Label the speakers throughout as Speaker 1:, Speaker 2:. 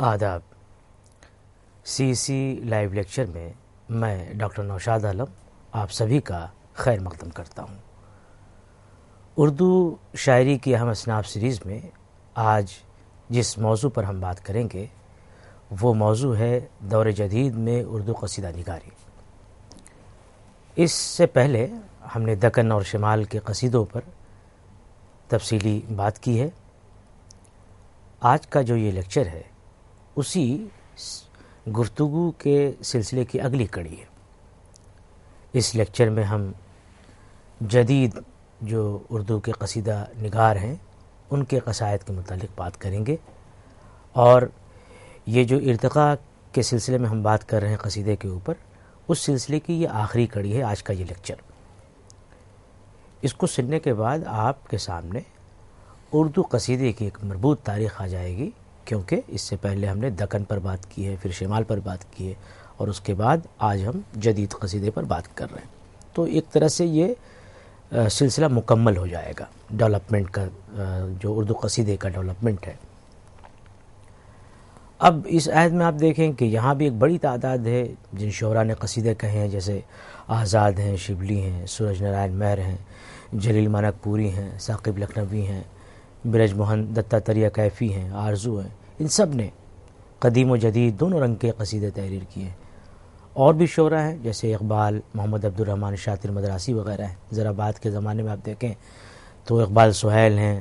Speaker 1: آداب۔ سی سی live lecture میں میں ڈاکٹر نوشاد عالم آپ سبھی کا خیر مقدم کرتا ہوں۔ اردو شاعری کی اہم اصناف سیریز میں آج جس موضوع پر ہم بات کریں گے وہ موضوع ہے دور جدید میں اردو قصیدہ نگاری۔ اس سے پہلے ہم نے دکن اور شمال کے قصیدوں پر تفصیلی بات کی ہے۔ آج کا جو یہ لیکچر ہے اسی گفتگو کے سلسلے کی اگلی کڑی ہے۔ اس لیکچر میں ہم جدید جو اردو کے قصیدہ نگار ہیں ان کے قصائد کے متعلق بات کریں گے، اور یہ جو ارتقاء کے سلسلے میں ہم بات کر رہے ہیں قصیدے کے اوپر، اس سلسلے کی یہ آخری کڑی ہے آج کا یہ لیکچر۔ اس کو سننے کے بعد آپ کے سامنے اردو قصیدے کی ایک مربوط تاریخ آ جائے گی، کیونکہ اس سے پہلے ہم نے دکن پر بات کی ہے، پھر شمال پر بات کی ہے، اور اس کے بعد آج ہم جدید قصیدے پر بات کر رہے ہیں۔ تو ایک طرح سے یہ سلسلہ مکمل ہو جائے گا ڈیولپمنٹ کا، جو اردو قصیدے کا ڈیولپمنٹ ہے۔ اب اس عہد میں آپ دیکھیں کہ یہاں بھی ایک بڑی تعداد ہے جن شعراء نے قصیدے کہے ہیں، جیسے آزاد ہیں، شبلی ہیں، سورج نارائن مہر ہیں، جلیل مانک پوری ہیں، ثاقب لکھنوی ہیں، برج موہن دتاتریہ کیفی ہیں، آرزو ہیں۔ ان سب نے قدیم و جدید دونوں رنگ کے قصیدے تحریر کیے ہیں۔ اور بھی شعراء ہیں جیسے اقبال، محمد عبد الرحمن شاطر مدراسی وغیرہ ہیں۔ ذرا بعد کے زمانے میں آپ دیکھیں تو اقبال سہیل ہیں،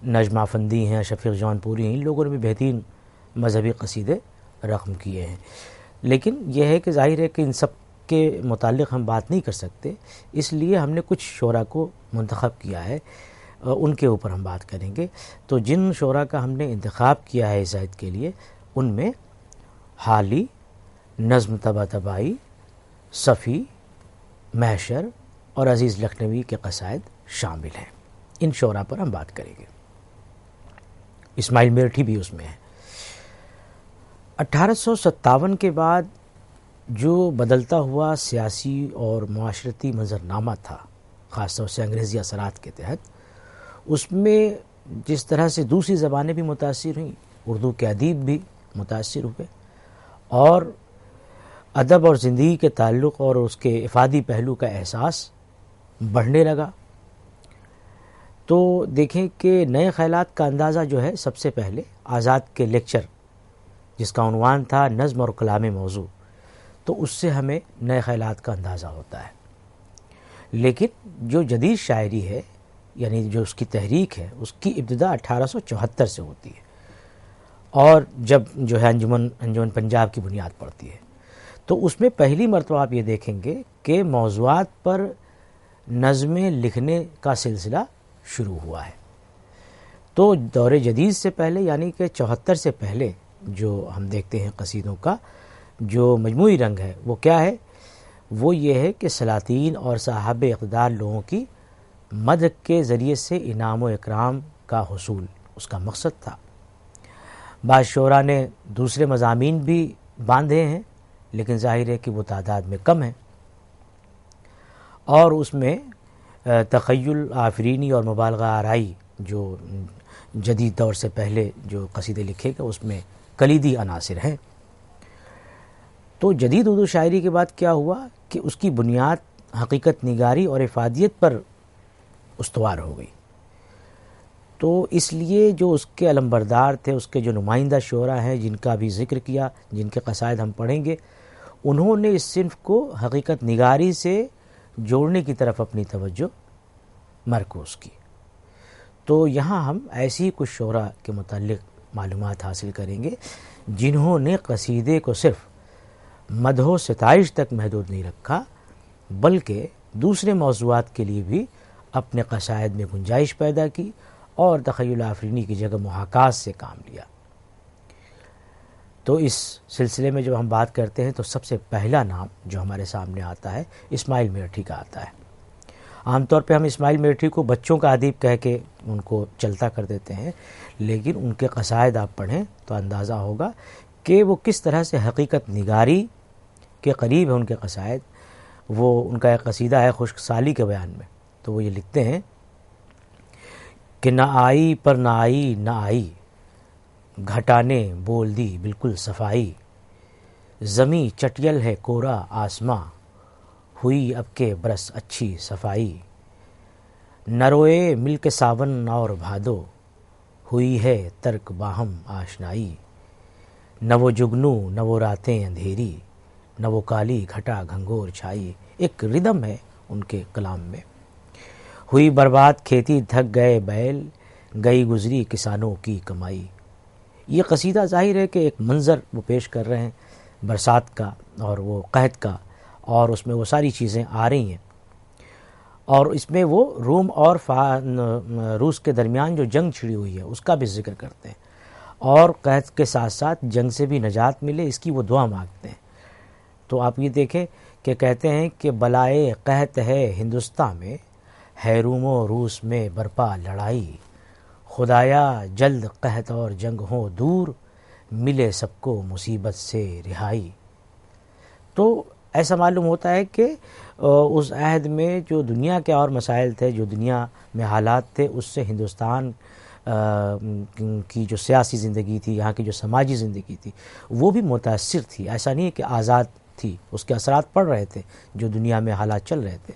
Speaker 1: نجم افندی ہیں، شفیق جون پوری ہیں۔ ان لوگوں نے بھی بہترین مذہبی قصیدے رقم کیے ہیں۔ لیکن یہ ہے کہ ظاہر ہے کہ ان سب کے متعلق ہم بات نہیں کر سکتے، اس لیے ہم نے کچھ شعراء کو منتخب کیا ہے، ان کے اوپر ہم بات کریں گے۔ تو جن شعراء کا ہم نے انتخاب کیا ہے اس عہد کے لیے، ان میں حالی، نظم طباطبائی، صفی، محشر اور عزیز لکھنوی کے قصائد شامل ہیں۔ ان شعراء پر ہم بات کریں گے۔ اسماعیل میرٹھی بھی اس میں ہے۔ 1857 کے بعد جو بدلتا ہوا سیاسی اور معاشرتی منظرنامہ تھا، خاص طور سے انگریزی اثرات کے تحت، اس میں جس طرح سے دوسری زبانیں بھی متاثر ہوئیں، اردو کے ادیب بھی متاثر ہوئے، اور ادب اور زندگی کے تعلق اور اس کے افادی پہلو کا احساس بڑھنے لگا، تو دیکھیں کہ نئے خیالات کا اندازہ جو ہے سب سے پہلے آزاد کے لیکچر جس کا عنوان تھا نظم اور کلام موضوع، تو اس سے ہمیں نئے خیالات کا اندازہ ہوتا ہے۔ لیکن جو جدید شاعری ہے، یعنی جو اس کی تحریک ہے، اس کی ابتدا 1874 سے ہوتی ہے، اور جب جو ہے انجمن پنجاب کی بنیاد پڑتی ہے، تو اس میں پہلی مرتبہ آپ یہ دیکھیں گے کہ موضوعات پر نظمیں لکھنے کا سلسلہ شروع ہوا ہے۔ تو دور جدید سے پہلے، یعنی کہ 74 سے پہلے، جو ہم دیکھتے ہیں قصیدوں کا جو مجموعی رنگ ہے وہ کیا ہے؟ وہ یہ ہے کہ سلاطین اور صاحب اقتدار لوگوں کی مدح کے ذریعے سے انعام و اکرام کا حصول اس کا مقصد تھا۔ بعض شعراء نے دوسرے مضامین بھی باندھے ہیں، لیکن ظاہر ہے کہ وہ تعداد میں کم ہیں، اور اس میں تخیل آفرینی اور مبالغہ آرائی جو جدید دور سے پہلے جو قصیدے لکھے گئے اس میں کلیدی عناصر ہیں۔ تو جدید اردو شاعری کے بعد کیا ہوا کہ اس کی بنیاد حقیقت نگاری اور افادیت پر استوار ہو گئی۔ تو اس لیے جو اس کے علمبردار تھے، اس کے جو نمائندہ شعراء ہیں جن کا بھی ذکر کیا، جن کے قصائد ہم پڑھیں گے، انہوں نے اس صنف کو حقیقت نگاری سے جوڑنے کی طرف اپنی توجہ مرکوز کی۔ تو یہاں ہم ایسی کچھ شعراء کے متعلق معلومات حاصل کریں گے جنہوں نے قصیدے کو صرف مدح و ستائش تک محدود نہیں رکھا، بلکہ دوسرے موضوعات کے لیے بھی اپنے قصائد میں گنجائش پیدا کی اور تخیل آفرینی کی جگہ محاکات سے کام لیا۔ تو اس سلسلے میں جب ہم بات کرتے ہیں تو سب سے پہلا نام جو ہمارے سامنے آتا ہے اسماعیل میرٹھی کا آتا ہے۔ عام طور پہ ہم اسماعیل میرٹھی کو بچوں کا ادیب کہہ کے ان کو چلتا کر دیتے ہیں، لیکن ان کے قصائد آپ پڑھیں تو اندازہ ہوگا کہ وہ کس طرح سے حقیقت نگاری کے قریب ہے ان کے قصائد۔ وہ ان کا ایک قصیدہ ہے خشک سالی کے بیان میں، تو وہ یہ لکھتے ہیں کہ نہ آئی پر نہ آئی نہ آئی، گھٹا نے بول دی بالکل صفائی، زمیں چٹیل ہے کورا آسماں، ہوئی اب کے برس اچھی صفائی، نہ روئے مل کے ساون اور بھادو، ہوئی ہے ترک باہم آشنائی، نہ وہ جگنو نہ وہ راتیں اندھیری، نہ وہ کالی گھٹا گھنگور چھائی۔ ایک ردم ہے ان کے کلام میں۔ ہوئی برباد کھیتی تھک گئے بیل، گئی گزری کسانوں کی کمائی۔ یہ قصیدہ ظاہر ہے کہ ایک منظر وہ پیش کر رہے ہیں برسات کا اور وہ قحط کا، اور اس میں وہ ساری چیزیں آ رہی ہیں، اور اس میں وہ روم اور روس کے درمیان جو جنگ چھڑی ہوئی ہے اس کا بھی ذکر کرتے ہیں، اور قحط کے ساتھ ساتھ جنگ سے بھی نجات ملے اس کی وہ دعا مانگتے ہیں۔ تو آپ یہ دیکھیں کہ کہتے ہیں کہ بلائے قحط ہے ہندوستان میں، ہے روم و روس میں برپا لڑائی، خدایا جلد قحط اور جنگ ہو دور، ملے سب کو مصیبت سے رہائی۔ تو ایسا معلوم ہوتا ہے کہ اس عہد میں جو دنیا کے اور مسائل تھے، جو دنیا میں حالات تھے، اس سے ہندوستان کی جو سیاسی زندگی تھی، یہاں کی جو سماجی زندگی تھی، وہ بھی متاثر تھی۔ ایسا نہیں ہے کہ آزاد تھی، اس کے اثرات پڑ رہے تھے جو دنیا میں حالات چل رہے تھے۔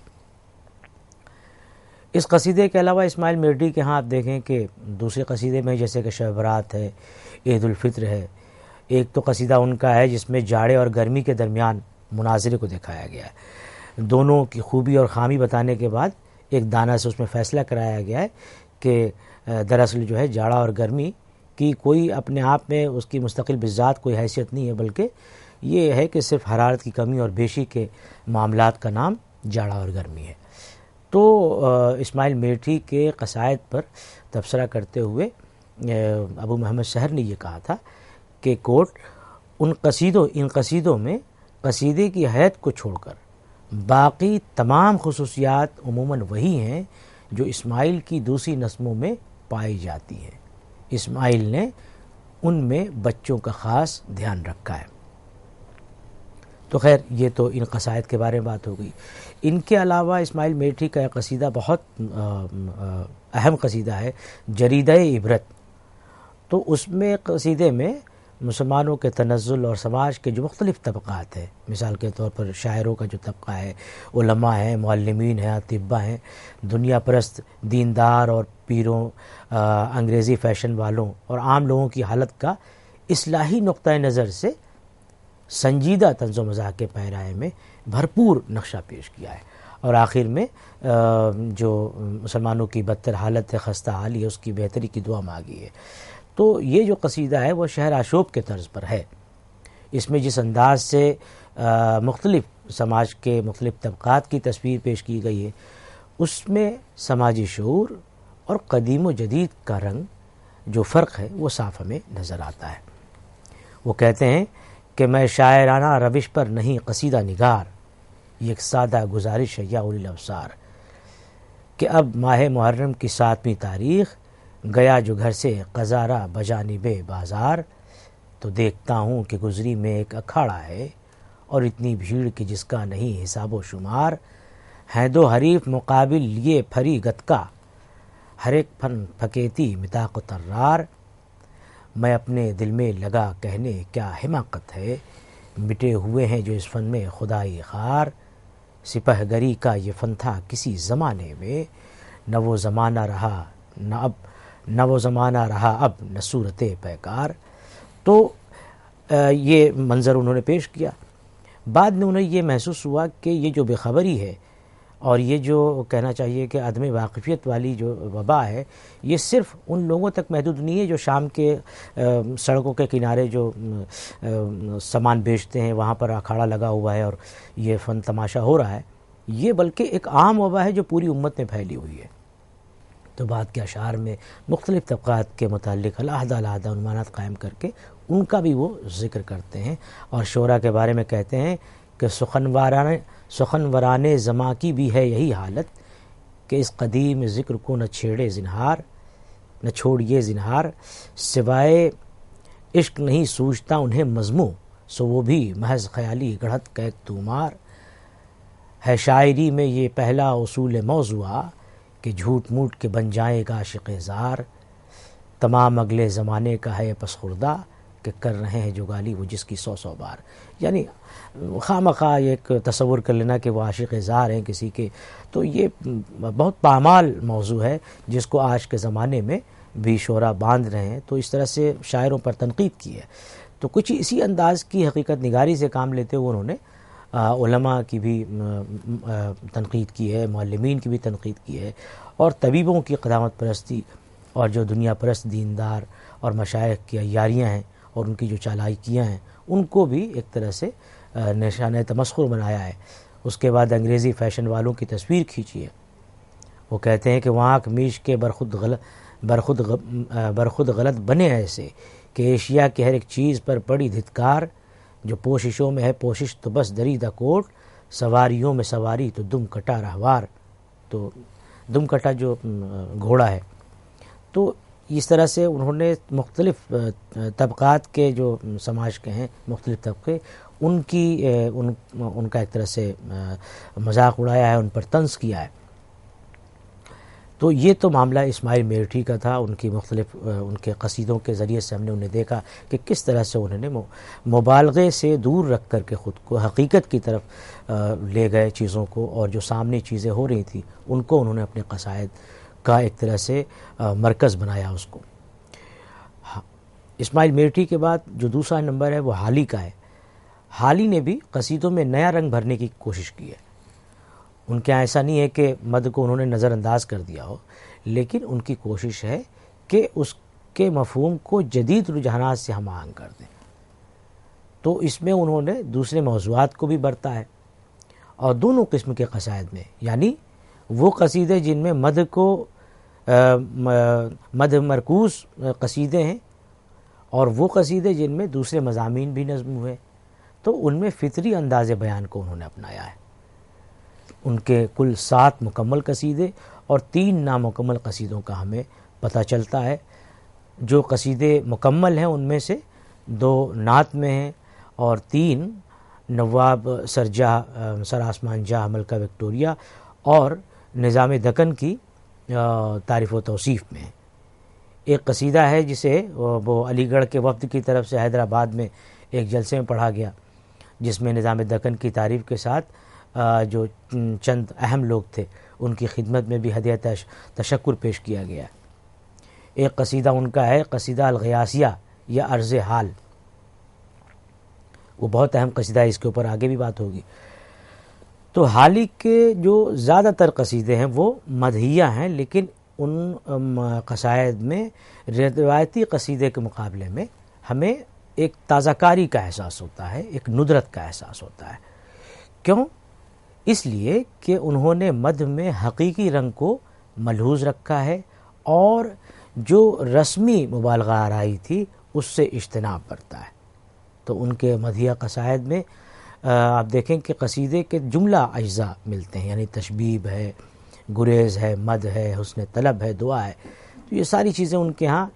Speaker 1: اس قصیدے کے علاوہ اسماعیل میرڈی کے ہاں آپ دیکھیں کہ دوسرے قصیدے میں جیسے کہ شب برات ہے، عید الفطر ہے، ایک تو قصیدہ ان کا ہے جس میں جاڑے اور گرمی کے درمیان مناظرے کو دکھایا گیا ہے، دونوں کی خوبی اور خامی بتانے کے بعد ایک دانہ سے اس میں فیصلہ کرایا گیا ہے کہ دراصل جو ہے جاڑا اور گرمی کی کوئی اپنے آپ میں اس کی مستقل بذات کوئی حیثیت نہیں ہے، بلکہ یہ ہے کہ صرف حرارت کی کمی اور بیشی کے معاملات کا نام جاڑا اور گرمی ہے۔ تو اسماعیل میرٹھی کے قصائد پر تبصرہ کرتے ہوئے ابو محمد شہر نے یہ کہا تھا کہ کوٹ ان قصیدوں میں قصیدے کی حیت کو چھوڑ کر باقی تمام خصوصیات عموماً وہی ہیں جو اسماعیل کی دوسری نظموں میں پائی جاتی ہیں، اسماعیل نے ان میں بچوں کا خاص دھیان رکھا ہے۔ تو خیر یہ تو ان قصائد کے بارے میں بات ہو گئی۔ ان کے علاوہ اسماعیل میرٹھی کا ایک قصیدہ بہت اہم قصیدہ ہے، جریدہ عبرت۔ تو اس میں قصیدے میں مسلمانوں کے تنزل اور سماج کے جو مختلف طبقات ہیں، مثال کے طور پر شاعروں کا جو طبقہ ہے، علماء ہیں، معلمین ہیں، اطباء ہیں، دنیا پرست دیندار اور پیروں، انگریزی فیشن والوں اور عام لوگوں کی حالت کا اصلاحی نقطہ نظر سے سنجیدہ طنز و مزاح کے پیرائے میں بھرپور نقشہ پیش کیا ہے، اور آخر میں جو مسلمانوں کی بدتر حالت ہے، خستہ حالی ہے، اس کی بہتری کی دعا مانگی ہے۔ تو یہ جو قصیدہ ہے وہ شہر آشوب کے طرز پر ہے۔ اس میں جس انداز سے مختلف سماج کے مختلف طبقات کی تصویر پیش کی گئی ہے، اس میں سماجی شعور اور قدیم و جدید کا رنگ جو فرق ہے وہ صاف ہمیں نظر آتا ہے۔ وہ کہتے ہیں کہ میں شاعرانہ روش پر نہیں قصیدہ نگار، یہ ایک سادہ گزارش ہے یا اولی الابصار، کہ اب ماہ محرم کی 7ویں تاریخ گیا جو گھر سے قذارہ بجانب بازار، تو دیکھتا ہوں کہ گزری میں ایک اکھاڑا ہے اور اتنی بھیڑ کی جس کا نہیں حساب و شمار، ہیں دو حریف مقابل لیے پھری گتکا، ہر ایک فن پھکیتی متاق و طرار، میں اپنے دل میں لگا کہنے کیا حماقت ہے، مٹے ہوئے ہیں جو اس فن میں خدائی خار، سپہ گری کا یہ فن تھا کسی زمانے میں، نہ وہ زمانہ رہا اب نہ صورت پیکار۔ تو یہ منظر انہوں نے پیش کیا۔ بعد میں انہیں یہ محسوس ہوا کہ یہ جو بے خبری ہے اور یہ جو کہنا چاہیے کہ عدم واقفیت والی جو وبا ہے، یہ صرف ان لوگوں تک محدود نہیں ہے جو شام کے سڑکوں کے کنارے جو سامان بیچتے ہیں، وہاں پر اکھاڑا لگا ہوا ہے اور یہ فن تماشا ہو رہا ہے، یہ بلکہ ایک عام وبا ہے جو پوری امت میں پھیلی ہوئی ہے۔ تو بعد کے اشعار میں مختلف طبقات کے متعلق علیحدہ عنوانات قائم کر کے ان کا بھی وہ ذکر کرتے ہیں، اور شعراء کے بارے میں کہتے ہیں کہ سخنورانے زماں کی بھی ہے یہی حالت، کہ اس قدیم ذکر کو نہ چھوڑیے زنہار، سوائے عشق نہیں سوچتا انہیں مضموں، سو وہ بھی محض خیالی گڑھت کا ایک طومار، ہے شاعری میں یہ پہلا اصول موضوع، کہ جھوٹ موٹ کے بن جائے گا عاشق زار، تمام اگلے زمانے کا ہے پس خوردہ، کہ کر رہے ہیں جو گالی وہ جس کی 100 بار. یعنی خواہ مخواہ ایک تصور کر لینا کہ وہ عاشق زار ہیں کسی کے، تو یہ بہت پامال موضوع ہے جس کو آج کے زمانے میں بھی شعراء باندھ رہے ہیں. تو اس طرح سے شاعروں پر تنقید کی ہے. تو کچھ اسی انداز کی حقیقت نگاری سے کام لیتے ہوئے انہوں نے علماء کی بھی تنقید کی ہے، معلمین کی بھی تنقید کی ہے، اور طبیبوں کی قدامت پرستی اور جو دنیا پرست دیندار اور مشائخ کی عیاریاں ہیں اور ان کی جو چالاکیاں ہیں ان کو بھی ایک طرح سے نشانہ تمسخر بنایا ہے. اس کے بعد انگریزی فیشن والوں کی تصویر کھینچی ہے. وہ کہتے ہیں کہ وہاں میش کے برخود غلط بنے ایسے کہ ایشیا کے ہر ایک چیز پر پڑی دھتکار، جو پوششوں میں ہے پوشش تو بس دریدہ کوٹ، سواریوں میں سواری تو دم کٹا رہوار. تو دم کٹا جو گھوڑا ہے. تو اس طرح سے انہوں نے مختلف طبقات کے جو سماج کے ہیں مختلف طبقے ان کا ایک طرح سے مذاق اڑایا ہے، ان پر طنز کیا ہے. تو یہ تو معاملہ اسماعیل میرٹھی کا تھا. ان کی مختلف ان کے قصیدوں کے ذریعے سے ہم نے انہیں دیکھا کہ کس طرح سے انہوں نے مبالغے سے دور رکھ کر کے خود کو حقیقت کی طرف لے گئے چیزوں کو، اور جو سامنے چیزیں ہو رہی تھیں ان کو انہوں نے اپنے قصائد کا ایک طرح سے مرکز بنایا اس کو. اسماعیل میرٹھی کے بعد جو دوسرا نمبر ہے وہ حالی کا ہے. حالی نے بھی قصیدوں میں نیا رنگ بھرنے کی کوشش کی ہے. ان کے ایسا نہیں ہے کہ مد کو انہوں نے نظر انداز کر دیا ہو، لیکن ان کی کوشش ہے کہ اس کے مفہوم کو جدید رجحانات سے ہم آہنگ کر دیں. تو اس میں انہوں نے دوسرے موضوعات کو بھی برتا ہے، اور دونوں قسم کے قصائد میں، یعنی وہ قصیدے جن میں مد مرکوز قصیدے ہیں، اور وہ قصیدے جن میں دوسرے مضامین بھی نظم ہوئے، تو ان میں فطری انداز بیان کو انہوں نے اپنایا ہے. ان کے کل 7 مکمل قصیدے اور 3 نامکمل قصیدوں کا ہمیں پتہ چلتا ہے. جو قصیدے مکمل ہیں ان میں سے 2 نعت میں ہیں، اور 3 نواب سر آسمان جاہ ملکہ وکٹوریہ اور نظام دکن کی تعریف و توصیف میں ہے. ایک قصیدہ ہے جسے وہ علی گڑھ کے وفد کی طرف سے حیدرآباد میں ایک جلسے میں پڑھا گیا، جس میں نظام دکن کی تعریف کے ساتھ جو چند اہم لوگ تھے ان کی خدمت میں بھی ہدیہ تشکر پیش کیا گیا. ایک قصیدہ ان کا ہے قصیدہ الغیاسیہ یا عرض حال. وہ بہت اہم قصیدہ ہے، اس کے اوپر آگے بھی بات ہوگی. تو حالی کے جو زیادہ تر قصیدے ہیں وہ مدحیہ ہیں، لیکن ان قصائد میں روایتی قصیدے کے مقابلے میں ہمیں ایک تازہ کاری کا احساس ہوتا ہے، ایک ندرت کا احساس ہوتا ہے. کیوں؟ اس لیے کہ انہوں نے مدح میں حقیقی رنگ کو ملحوظ رکھا ہے، اور جو رسمی مبالغہ آرائی تھی اس سے اجتناب برتا ہے. تو ان کے مدحیہ قصائد میں آپ دیکھیں کہ قصیدے کے جملہ اجزاء ملتے ہیں، یعنی تشبیب ہے، گریز ہے، مد ہے، حسن طلب ہے، دعا ہے. تو یہ ساری چیزیں ان کے ہاں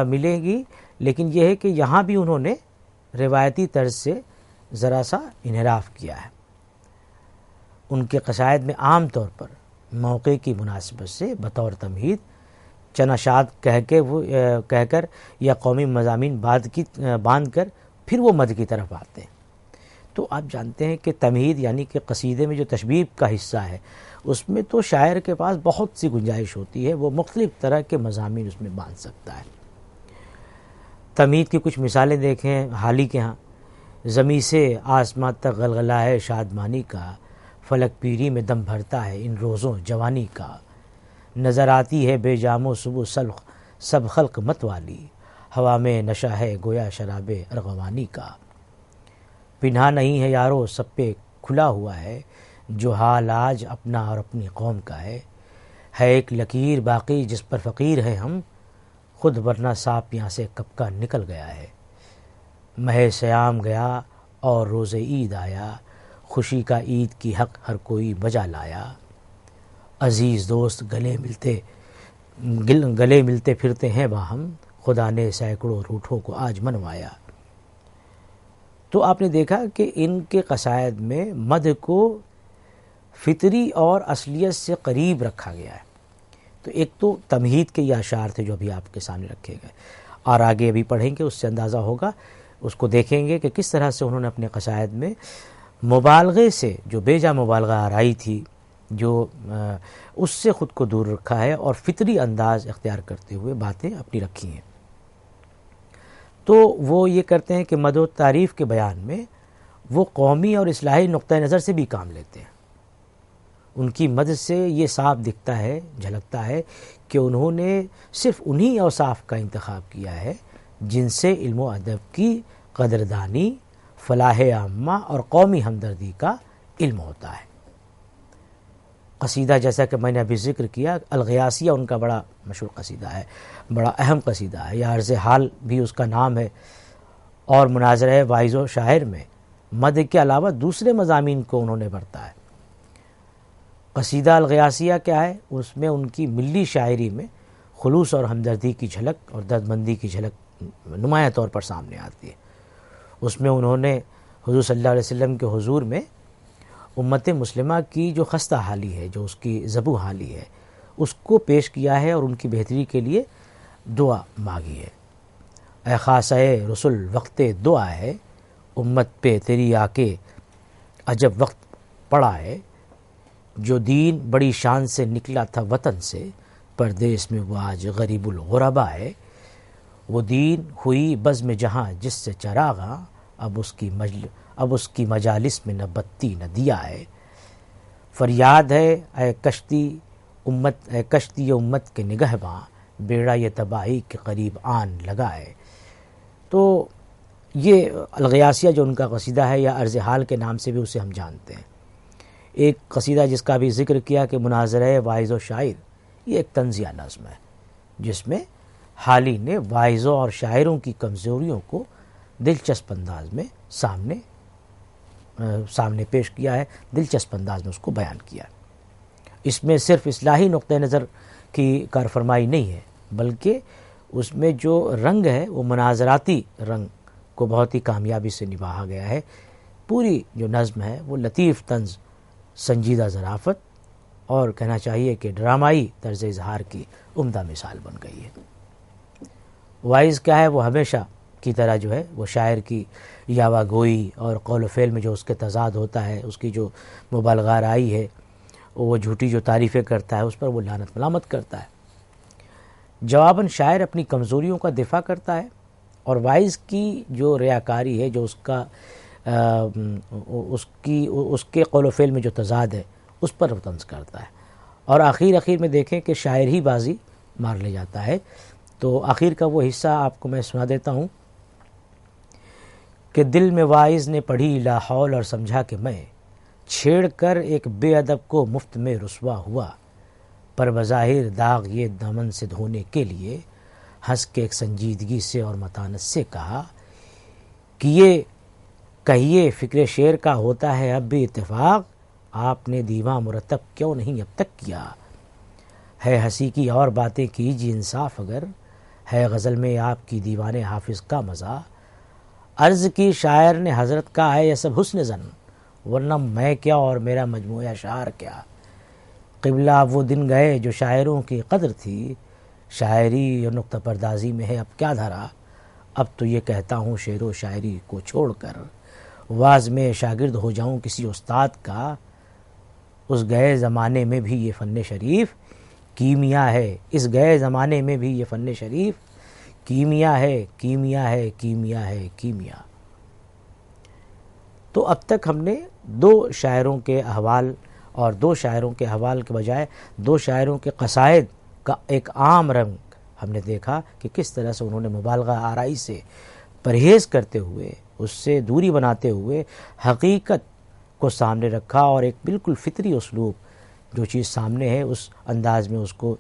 Speaker 1: ملیں گی، لیکن یہ ہے کہ یہاں بھی انہوں نے روایتی طرز سے ذرا سا انحراف کیا ہے. ان کے قصائد میں عام طور پر موقع کی مناسبت سے بطور تمہید چند اشعار کہہ کر یا قومی مضامین باندھ کر پھر وہ مد کی طرف آتے ہیں. تو آپ جانتے ہیں کہ تمہید یعنی کہ قصیدے میں جو تشبیب کا حصہ ہے اس میں تو شاعر کے پاس بہت سی گنجائش ہوتی ہے، وہ مختلف طرح کے مضامین اس میں باندھ سکتا ہے. تمہید کی کچھ مثالیں دیکھیں حالی کے ہاں. زمیں سے آسماں تک غلغلہ ہے شادمانی کا، فلک پیری میں دم بھرتا ہے ان روزوں جوانی کا، نظر آتی ہے بے جام و صبح سب خلق مت والی، ہوا میں نشہ ہے گویا شراب ارغوانی کا، پنہا نہیں ہے یارو سب پہ کھلا ہوا ہے، جو حال آج اپنا اور اپنی قوم کا ہے ایک لکیر باقی جس پر فقیر ہے ہم، خود ورنہ سانپ یہاں سے کب کا نکل گیا ہے، مہ سیام گیا اور روز عید آیا، خوشی کا عید کی حق ہر کوئی بجا لایا، عزیز دوست گلے ملتے پھرتے ہیں باہم، خدا نے سینکڑوں روٹھوں کو آج منوایا. تو آپ نے دیکھا کہ ان کے قصائد میں مدح کو فطری اور اصلیت سے قریب رکھا گیا ہے. تو ایک تو تمہید کے یہ اشعار تھے جو ابھی آپ کے سامنے رکھے گئے، اور آگے ابھی پڑھیں گے اس سے اندازہ ہوگا، اس کو دیکھیں گے کہ کس طرح سے انہوں نے اپنے قصائد میں مبالغے سے، جو بیجا مبالغہ آرائی تھی، جو اس سے خود کو دور رکھا ہے اور فطری انداز اختیار کرتے ہوئے باتیں اپنی رکھی ہیں۔ تو وہ یہ کرتے ہیں کہ مدح و تعریف کے بیان میں وہ قومی اور اصلاحی نقطہ نظر سے بھی کام لیتے ہیں۔ ان کی مدح سے یہ صاف دکھتا ہے، جھلکتا ہے کہ انہوں نے صرف انہی اوصاف کا انتخاب کیا ہے جن سے علم و ادب کی قدردانی، فلاح عامہ اور قومی ہمدردی کا علم ہوتا ہے۔ قصیدہ جیسا کہ میں نے ابھی ذکر کیا، الغیاثیہ ان کا بڑا مشہور قصیدہ ہے، بڑا اہم قصیدہ ہے، یا عرض حال بھی اس کا نام ہے، اور مناظرہ واعظ و شاعر میں مدح کے علاوہ دوسرے مضامین کو انہوں نے برتا ہے۔ قصیدہ الغیاثیہ کیا ہے؟ اس میں ان کی ملی شاعری میں خلوص اور ہمدردی کی جھلک اور دردمندی کی جھلک نمایاں طور پر سامنے آتی ہے۔ اس میں انہوں نے حضور صلی اللہ علیہ وسلم کے حضور میں امت مسلمہ کی جو خستہ حالی ہے، جو اس کی ضبو حالی ہے، اس کو پیش کیا ہے اور ان کی بہتری کے لیے دعا مانگی ہے۔ اے خاصہ رسول وقت دعا ہے، امت پہ تیری آ کے عجب وقت پڑا ہے، جو دین بڑی شان سے نکلا تھا وطن سے، پردیس میں وہ آج غریب الغربا ہے، وہ دین ہوئی بزم جہاں جس سے چراغاں، اب اس کی مجالس میں نہ بتی نہ دیا ہے، فریاد ہے اے کشتی امت کے نگہباں، بیڑا یہ تباہی کے قریب آن لگا ہے۔ تو یہ الغیاثیہ جو ان کا قصیدہ ہے، یا عرض حال کے نام سے بھی اسے ہم جانتے ہیں۔ ایک قصیدہ جس کا بھی ذکر کیا کہ مناظرہ واعظ و شاعر، یہ ایک طنزیہ نظم ہے جس میں حالی نے واعظوں اور شاعروں کی کمزوریوں کو دلچسپ انداز میں سامنے پیش کیا ہے، دلچسپ انداز میں اس کو بیان کیا ہے۔ اس میں صرف اصلاحی نقطہ نظر کی کارفرمائی نہیں ہے، بلکہ اس میں جو رنگ ہے وہ مناظراتی رنگ کو بہت ہی کامیابی سے نبھایا گیا ہے۔ پوری جو نظم ہے وہ لطیف طنز، سنجیدہ ظرافت اور کہنا چاہیے کہ ڈرامائی طرز اظہار کی عمدہ مثال بن گئی ہے۔ واعظ کیا ہے؟ وہ ہمیشہ کی طرح جو ہے وہ شاعر کی یاوہ گوئی اور قول و فعل میں جو اس کے تضاد ہوتا ہے، اس کی جو مبالغہ آرائی ہے، وہ جھوٹی جو تعریفیں کرتا ہے اس پر وہ لعنت ملامت کرتا ہے۔ جواباً شاعر اپنی کمزوریوں کا دفاع کرتا ہے، اور واعظ کی جو ریاکاری ہے، جو اس کے قول و فعل میں جو تضاد ہے اس پر وہ طنز کرتا ہے، اور آخر میں دیکھیں کہ شاعر ہی بازی مار لے جاتا ہے۔ تو آخر کا وہ حصہ آپ کو میں سنا دیتا ہوں کہ دل میں واعظ نے پڑھی لا حول اور سمجھا کہ میں چھیڑ کر ایک بے ادب کو مفت میں رسوا ہوا، پر بظاہر داغ یہ دامن سے دھونے کے لیے ہنس کے ایک سنجیدگی سے اور متانت سے کہا کہ یہ کہیے فکر شعر کا ہوتا ہے اب بھی اتفاق، آپ نے دیواں مرتب کیوں نہیں اب تک کیا، ہے ہنسی کی اور باتیں کیجیے انصاف، اگر ہے غزل میں آپ کی دیوان حافظ کا مزہ، عرض کی شاعر نے حضرت کا ہے یہ سب حسن زن، ورنہ میں کیا اور میرا مجموعہ اشعار کیا، قبلہ وہ دن گئے جو شاعروں کی قدر تھی، شاعری اور نقطہ پردازی میں ہے اب کیا دھرا، اب تو یہ کہتا ہوں شعر و شاعری کو چھوڑ کر واعظ میں شاگرد ہو جاؤں کسی استاد کا، اس گئے زمانے میں بھی یہ فن شریف کیمیا ہے، اس گئے زمانے میں بھی یہ فن شریف کیمیا ہے، کیمیا ہے، کیمیا ہے، کیمیا۔ تو اب تک ہم نے دو شاعروں کے احوال، اور دو شاعروں کے احوال کے بجائے دو شاعروں کے قصائد کا ایک عام رنگ ہم نے دیکھا کہ کس طرح سے انہوں نے مبالغہ آرائی سے پرہیز کرتے ہوئے، اس سے دوری بناتے ہوئے حقیقت کو سامنے رکھا، اور ایک بالکل فطری اسلوب جو چیز سامنے ہے اس انداز میں اس کو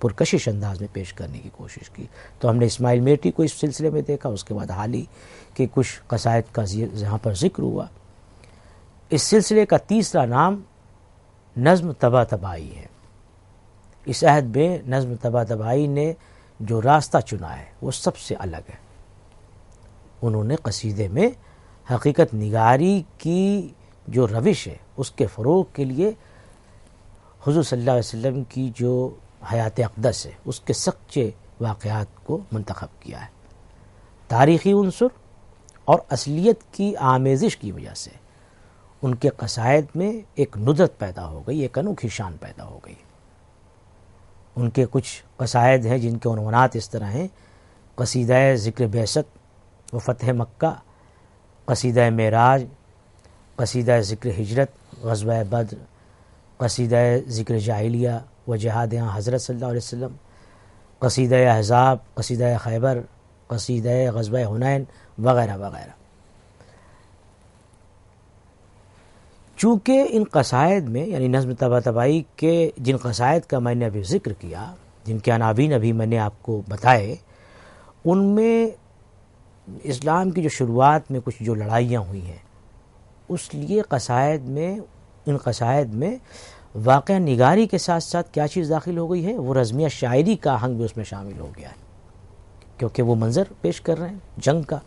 Speaker 1: پرکشش انداز میں پیش کرنے کی کوشش کی۔ تو ہم نے اسماعیل میٹھی کو اس سلسلے میں دیکھا، اس کے بعد حالی کے کچھ قصائد کا یہاں پر ذکر ہوا۔ اس سلسلے کا تیسرا نام نظم طبع طبائی ہے۔ اس عہد میں نظم طبع طبائی نے جو راستہ چنا ہے وہ سب سے الگ ہے۔ انہوں نے قصیدے میں حقیقت نگاری کی جو روش ہے اس کے فروغ کے لیے حضور صلی اللہ علیہ وسلم کی جو حیات اقدس ہے اس کے سچے واقعات کو منتخب کیا ہے۔ تاریخی عنصر اور اصلیت کی آمیزش کی وجہ سے ان کے قصائد میں ایک ندرت پیدا ہو گئی، ایک انوکھی شان پیدا ہو گئی۔ ان کے کچھ قصائد ہیں جن کے عنوانات اس طرح ہیں: قصیدہ ذکر بعثت و فتح مکہ، قصیدہ معراج، قصیدہ ذکر ہجرت، غزوہ بدر، قصیدہ ذکر جاہلیہ و جہاد حضرت صلی اللہ علیہ وسلم، قصیدہ احزاب، قصیدہ خیبر، قصیدہ غزوہ حنین وغیرہ وغیرہ۔ چونکہ ان قصائد میں یعنی نظم طباطبائی کے جن قصائد کا میں نے ابھی ذکر کیا، جن کے عناوین ابھی میں نے آپ کو بتائے، ان میں اسلام کی جو شروعات میں کچھ جو لڑائیاں ہوئی ہیں، اس لیے ان قصائد میں واقعہ نگاری کے ساتھ ساتھ کیا چیز داخل ہو گئی ہے، وہ رزمیہ شاعری کا آہنگ بھی اس میں شامل ہو گیا ہے، کیونکہ وہ منظر پیش کر رہے ہیں جنگ کا،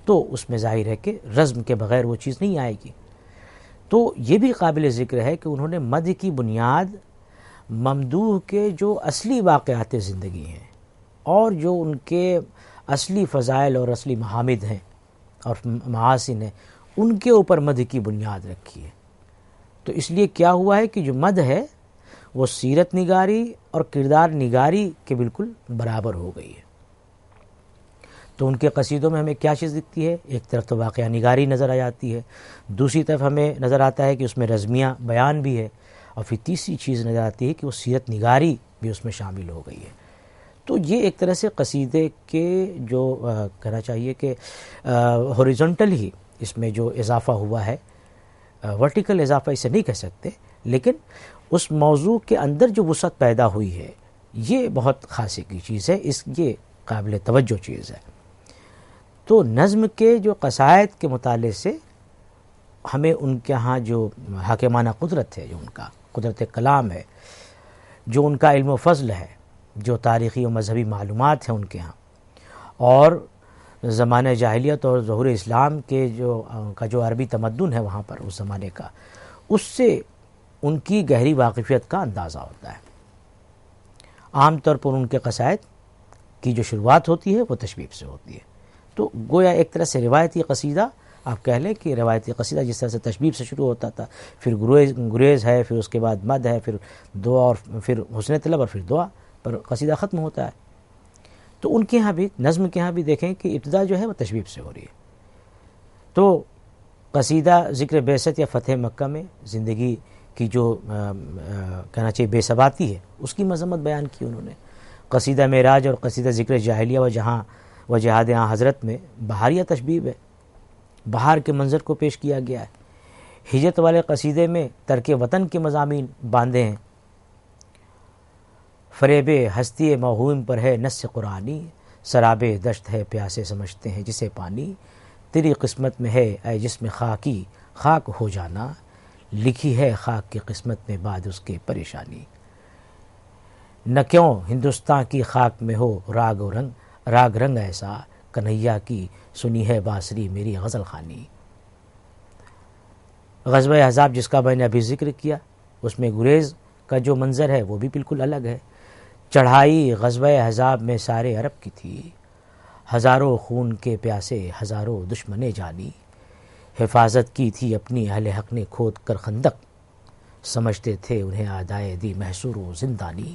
Speaker 1: تو اس میں ظاہر ہے کہ رزم کے بغیر وہ چیز نہیں آئے گی۔ تو یہ بھی قابل ذکر ہے کہ انہوں نے مدح کی بنیاد ممدوح کے جو اصلی واقعات زندگی ہیں اور جو ان کے اصلی فضائل اور اصلی محامد ہیں اور محاسن ہیں، ان کے اوپر مدح کی بنیاد رکھی ہے۔ تو اس لیے کیا ہوا ہے کہ جو مدح ہے وہ سیرت نگاری اور کردار نگاری کے بالکل برابر ہو گئی ہے۔ تو ان کے قصیدوں میں ہمیں کیا چیز دکھتی ہے؟ ایک طرف تو واقعہ نگاری نظر آ جاتی ہے، دوسری طرف ہمیں نظر آتا ہے کہ اس میں رزمیہ بیان بھی ہے، اور پھر تیسری چیز نظر آتی ہے کہ وہ سیرت نگاری بھی اس میں شامل ہو گئی ہے۔ تو یہ ایک طرح سے قصیدے کے جو کہنا چاہیے کہ ہاریزونٹل ہی اس میں جو اضافہ ہوا ہے، ورٹیکل اضافہ اسے نہیں کہہ سکتے، لیکن اس موضوع کے اندر جو وسعت پیدا ہوئی ہے یہ بہت خاصی کی چیز ہے، یہ قابل توجہ چیز ہے۔ تو نظم کے جو قصائد کے مطالعے سے ہمیں ان کے ہاں جو حاکمانہ قدرت ہے، جو ان کا قدرت کلام ہے، جو ان کا علم و فضل ہے، جو تاریخی و مذہبی معلومات ہیں ان کے ہاں، اور زمانہ جاہلیت اور ظہور اسلام کے جو عربی تمدن ہے وہاں پر اس زمانے کا، اس سے ان کی گہری واقفیت کا اندازہ ہوتا ہے۔ عام طور پر ان کے قصائد کی جو شروعات ہوتی ہے وہ تشبیب سے ہوتی ہے، تو گویا ایک طرح سے روایتی قصیدہ آپ کہہ لیں کہ روایتی قصیدہ جس طرح سے تشبیب سے شروع ہوتا تھا، پھر گریز ہے، پھر اس کے بعد مد ہے، پھر دعا، اور پھر حسن طلب، اور پھر دعا پر قصیدہ ختم ہوتا ہے۔ تو ان کے ہاں بھی، نظم کے ہاں بھی دیکھیں کہ ابتدا جو ہے وہ تشبیب سے ہو رہی ہے۔ تو قصیدہ ذکر بعثت یا فتح مکہ میں زندگی کی جو کہنا چاہیے بے ثباتی ہے اس کی مذمت بیان کی انہوں نے۔ قصیدہ معراج اور قصیدہ ذکر جاہلیہ و جہاد حضرت میں بہاریہ تشبیب ہے، بہار کے منظر کو پیش کیا گیا ہے۔ ہجرت والے قصیدے میں ترک وطن کے مضامین باندھے ہیں۔ فریب ہستی موہوم پر ہے نص قرآنی، سراب دشت ہے پیاسے سمجھتے ہیں جسے پانی، تیری قسمت میں ہے اے جسم خاکی خاک ہو جانا، لکھی ہے خاک کی قسمت میں بعد اس کے پریشانی، نہ کیوں ہندوستان کی خاک میں ہو راگ رنگ ایسا، کنہیا کی سنی ہے بانسری میری غزل خوانی۔ غزوہ احزاب جس کا میں نے ابھی ذکر کیا، اس میں گریز کا جو منظر ہے وہ بھی بالکل الگ ہے۔ چڑھائی غزوہ احزاب میں سارے عرب کی تھی، ہزاروں خون کے پیاسے ہزاروں دشمنے جانی، حفاظت کی تھی اپنی اہل حق نے کھود کر خندق، سمجھتے تھے انہیں اعدائے دی محصور و زندانی۔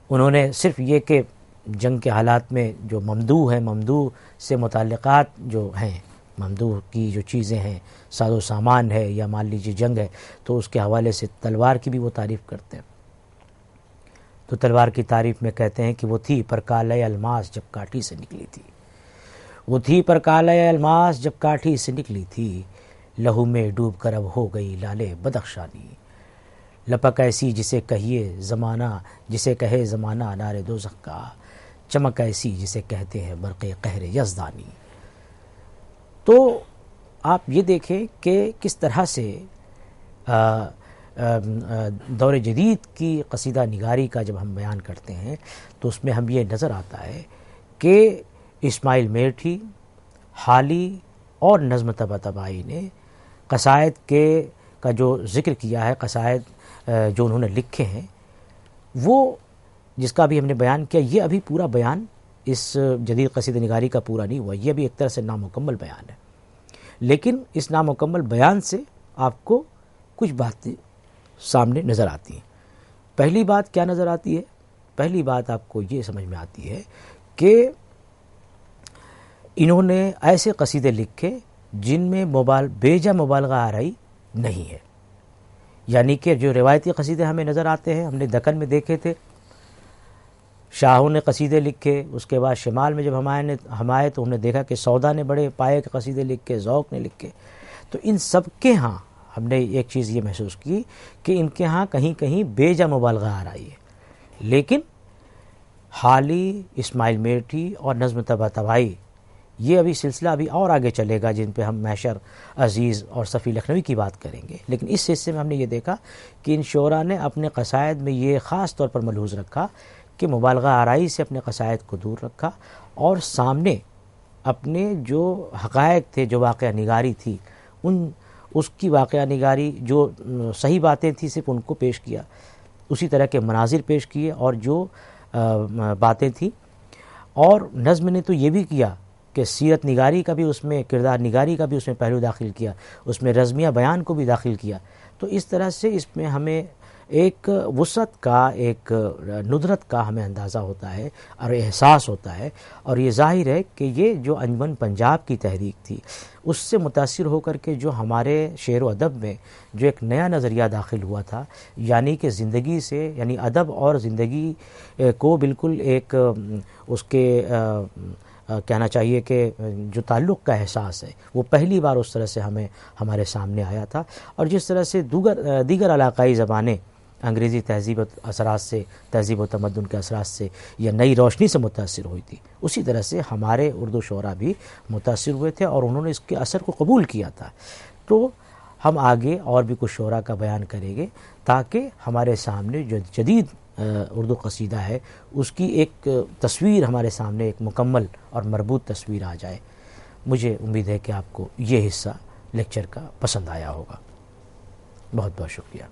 Speaker 1: انہوں نے صرف یہ کہ جنگ کے حالات میں جو ممدوح ہے، ممدوح سے متعلقات جو ہیں، ممدوح کی جو چیزیں ہیں، ساز و سامان ہے، یا مان لیجیے جنگ ہے، تو اس کے حوالے سے تلوار کی بھی وہ تعریف کرتے ہیں۔ تو تلوار کی تعریف میں کہتے ہیں کہ وہ تھی پر کالۂ الماس جب کاٹھی سے نکلی تھی، وہ تھی پر کالۂ الماس جب کاٹھی سے نکلی تھی، لہو میں ڈوب کر اب ہو گئی لالے بدخشانی، لپک ایسی جسے کہے زمانہ نار دوزخ کا، چمک ایسی جسے کہتے ہیں برق قہر یزدانی۔ تو آپ یہ دیکھیں کہ کس طرح سے دور جدید کی قصیدہ نگاری کا جب ہم بیان کرتے ہیں تو اس میں ہم یہ نظر آتا ہے کہ اسماعیل میرٹھی، حالی اور نظم طباطبائی نے قصائد کا جو ذکر کیا ہے، قصائد جو انہوں نے لکھے ہیں، وہ جس کا بھی ہم نے بیان کیا، یہ ابھی پورا بیان اس جدید قصیدہ نگاری کا پورا نہیں ہوا، یہ بھی ایک طرح سے نامکمل بیان ہے، لیکن اس نامکمل بیان سے آپ کو کچھ باتیں سامنے نظر آتی ہیں۔ پہلی بات کیا نظر آتی ہے؟ پہلی بات آپ کو یہ سمجھ میں آتی ہے کہ انہوں نے ایسے قصیدے لکھے جن میں بیجا مبالغہ آرائی نہیں ہے، یعنی کہ جو روایتی قصیدے ہمیں نظر آتے ہیں، ہم نے دکن میں دیکھے تھے، شاہوں نے قصیدے لکھے، اس کے بعد شمال میں جب ہم آئے تو ہم نے دیکھا کہ سودا نے بڑے پائے کے قصیدے لکھے، ذوق نے لکھے، تو ان سب کے ہاں ہم نے ایک چیز یہ محسوس کی کہ ان کے ہاں کہیں کہیں بیجا مبالغہ آ رہی ہے، لیکن حالی، اسماعیل میٹھی اور نظم طباطبائی، یہ ابھی سلسلہ ابھی اور آگے چلے گا جن پہ ہم محشر عزیز اور صفی لکھنوی کی بات کریں گے، لیکن اس حصے میں ہم نے یہ دیکھا کہ ان شعراء نے اپنے قصائد میں یہ خاص طور پر ملحوظ رکھا کہ مبالغہ آرائی سے اپنے قصائد کو دور رکھا اور سامنے اپنے جو حقائق تھے، جو واقعہ نگاری تھی، اس کی واقعہ نگاری جو صحیح باتیں تھیں صرف ان کو پیش کیا، اسی طرح کے مناظر پیش کیے اور جو باتیں تھیں، اور نظم نے تو یہ بھی کیا کہ سیرت نگاری کا بھی اس میں، کردار نگاری کا بھی اس میں پہلو داخل کیا، اس میں رزمیہ بیان کو بھی داخل کیا، تو اس طرح سے اس میں ہمیں ایک وسعت کا، ایک ندرت کا ہمیں اندازہ ہوتا ہے اور احساس ہوتا ہے، اور یہ ظاہر ہے کہ یہ جو انجمن پنجاب کی تحریک تھی اس سے متاثر ہو کر کے جو ہمارے شعر و ادب میں جو ایک نیا نظریہ داخل ہوا تھا، یعنی کہ زندگی سے، یعنی ادب اور زندگی کو بالکل ایک اس کے کہنا چاہیے کہ جو تعلق کا احساس ہے وہ پہلی بار اس طرح سے ہمارے سامنے آیا تھا، اور جس طرح سے دیگر علاقائی زبانیں انگریزی تہذیب و اثرات سے، تہذیب و تمدن کے اثرات سے یا نئی روشنی سے متاثر ہوئی تھی، اسی طرح سے ہمارے اردو شعراء بھی متاثر ہوئے تھے اور انہوں نے اس کے اثر کو قبول کیا تھا۔ تو ہم آگے اور بھی کچھ شعراء کا بیان کریں گے تاکہ ہمارے سامنے جو جدید اردو قصیدہ ہے اس کی ایک تصویر ہمارے سامنے، ایک مکمل اور مربوط تصویر آ جائے۔ مجھے امید ہے کہ آپ کو یہ حصہ لیکچر کا پسند آیا ہوگا۔ بہت بہت شکریہ۔